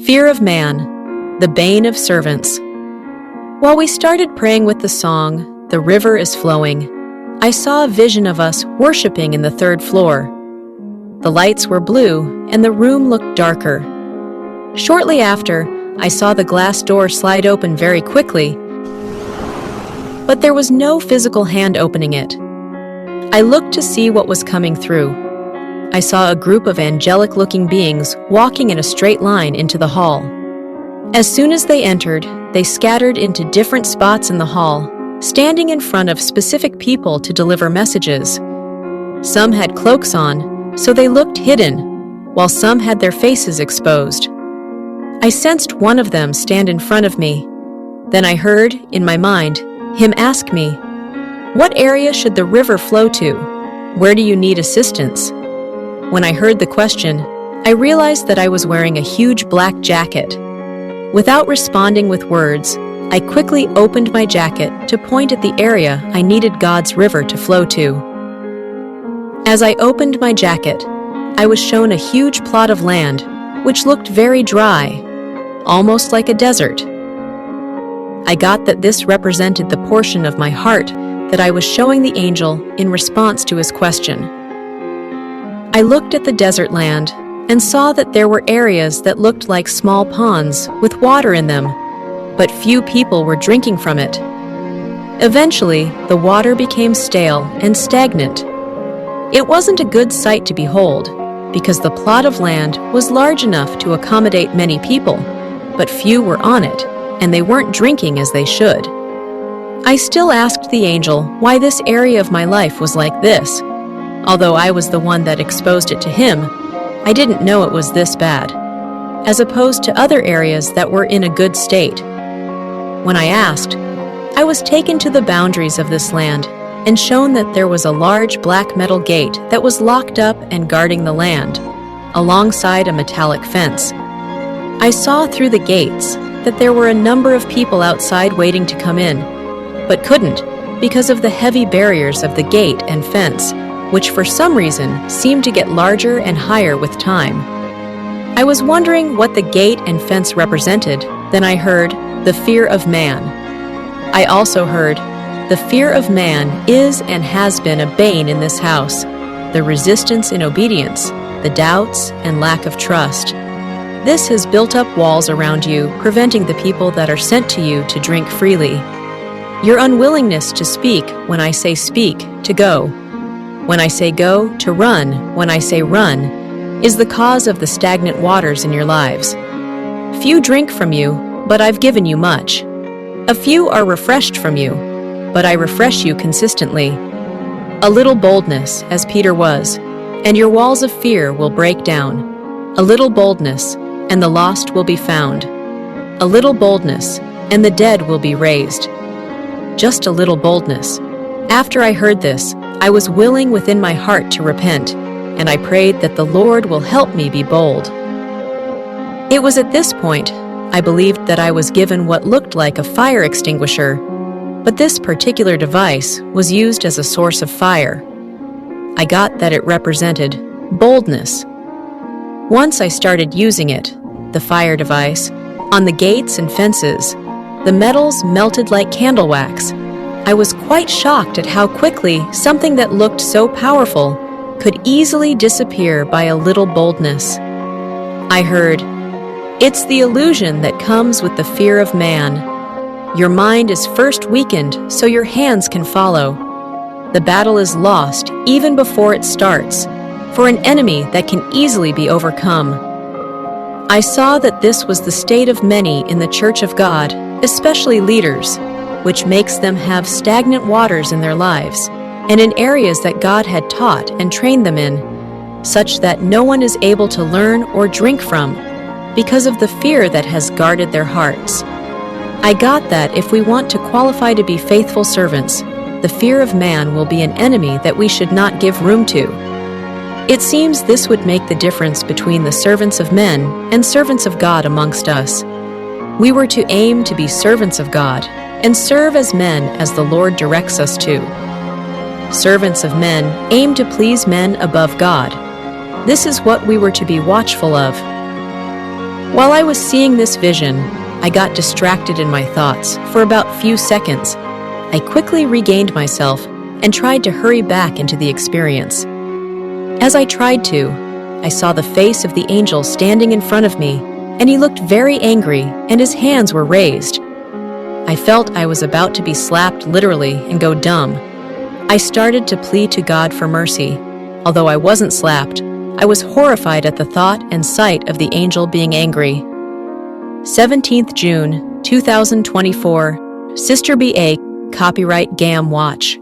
Fear of man, the bane of servants. While we started praying with the song, "The River is Flowing," I saw a vision of us worshiping in the third floor. The lights were blue, and the room looked darker. Shortly after, I saw the glass door slide open very quickly, but there was no physical hand opening it. I looked to see what was coming through. I saw a group of angelic-looking beings walking in a straight line into the hall. As soon as they entered, they scattered into different spots in the hall, standing in front of specific people to deliver messages. Some had cloaks on, so they looked hidden, while some had their faces exposed. I sensed one of them stand in front of me. Then I heard, in my mind, him ask me, "What area should the river flow to? Where do you need assistance?" When I heard the question, I realized that I was wearing a huge black jacket. Without responding with words, I quickly opened my jacket to point at the area I needed God's river to flow to. As I opened my jacket, I was shown a huge plot of land, which looked very dry, almost like a desert. I got that this represented the portion of my heart that I was showing the angel in response to his question. I looked at the desert land and saw that there were areas that looked like small ponds with water in them, but few people were drinking from it. Eventually, the water became stale and stagnant. It wasn't a good sight to behold, because the plot of land was large enough to accommodate many people, but few were on it, and they weren't drinking as they should. I still asked the angel why this area of my life was like this. Although I was the one that exposed it to him, I didn't know it was this bad, as opposed to other areas that were in a good state. When I asked, I was taken to the boundaries of this land and shown that there was a large black metal gate that was locked up and guarding the land, alongside a metallic fence. I saw through the gates that there were a number of people outside waiting to come in, but couldn't because of the heavy barriers of the gate and fence, which for some reason seemed to get larger and higher with time. I was wondering what the gate and fence represented, then I heard, "The fear of man." I also heard, "The fear of man is and has been a bane in this house, the resistance in obedience, the doubts and lack of trust. This has built up walls around you, preventing the people that are sent to you to drink freely. Your unwillingness to speak when I say speak, to go. When I say go, to run, when I say run, is the cause of the stagnant waters in your lives. Few drink from you, but I've given you much. A few are refreshed from you, but I refresh you consistently. A little boldness, as Peter was, and your walls of fear will break down. A little boldness, and the lost will be found. A little boldness, and the dead will be raised." Just a little boldness. After I heard this, I was willing within my heart to repent, and I prayed that the Lord will help me be bold. It was at this point I believed that I was given what looked like a fire extinguisher, but this particular device was used as a source of fire. I got that it represented boldness. Once I started using it, the fire device, on the gates and fences, the metals melted like candle wax. I was quite shocked at how quickly something that looked so powerful could easily disappear by a little boldness. I heard, "It's the illusion that comes with the fear of man. Your mind is first weakened so your hands can follow. The battle is lost even before it starts, for an enemy that can easily be overcome." I saw that this was the state of many in the Church of God, especially leaders, which makes them have stagnant waters in their lives, and in areas that God had taught and trained them in, such that no one is able to learn or drink from, because of the fear that has guarded their hearts. I got that if we want to qualify to be faithful servants, the fear of man will be an enemy that we should not give room to. It seems this would make the difference between the servants of men and servants of God amongst us. We were to aim to be servants of God and serve as men as the Lord directs us to. Servants of men aim to please men above God. This is what we were to be watchful of. While I was seeing this vision, I got distracted in my thoughts for about few seconds. I quickly regained myself and tried to hurry back into the experience. As I tried to, I saw the face of the angel standing in front of me, and he looked very angry and his hands were raised. I felt I was about to be slapped literally and go dumb. I started to plead to God for mercy. Although I wasn't slapped, I was horrified at the thought and sight of the angel being angry. 17th June, 2024, Sister BA, copyright Gam Watch.